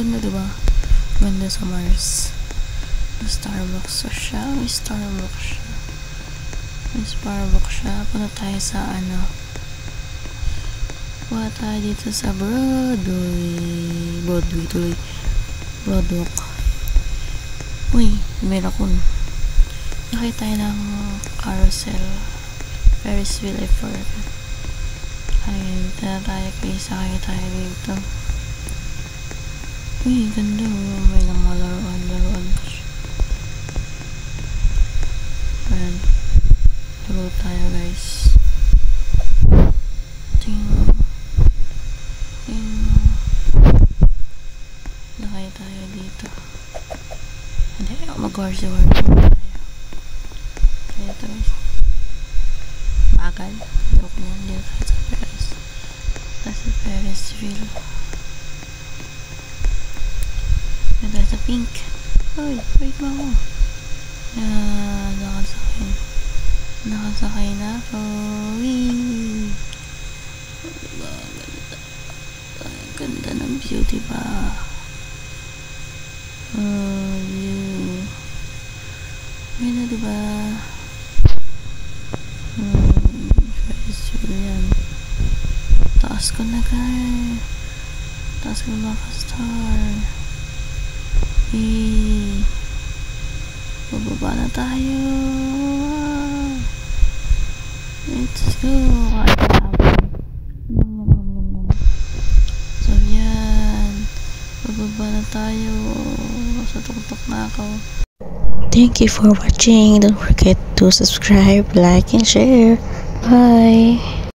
ganda diba? Ganda sa Mars. Starbucks siya. May Starbucks siya. Punta tayo sa ano. Punta tayo dito sa Broadway tuloy. Broadwalk. Uy, meron akong nakita tayo ng carousel. Ferris wheel I forgot. Ayun, dito na tayo kaya sakay tayo dito. Uy, ganda mo. May nang laruan pa siya. Ayan. Turo tayo guys. Tingnan mo. Nakaya tayo dito. Hindi, mag-horse tayo. Kaya ito guys. Bagal. Joke niyan. Dito tayo sa Ferris. Tayo sa Ferris wheel. Dito tayo sa pink. Uy, wait mo ako. Nakasakay na ako. Wee! Diba? Ganda ng view, diba? View. Ganda, diba? Ferris wheel yan. Taas ko na, guys. Taas ko na maka-star. Bababa na tayo. Let's go. So yan, bababa na tayo. Sa tuktok na ako. Thank you for watching. Don't forget to subscribe, like, and share. Bye.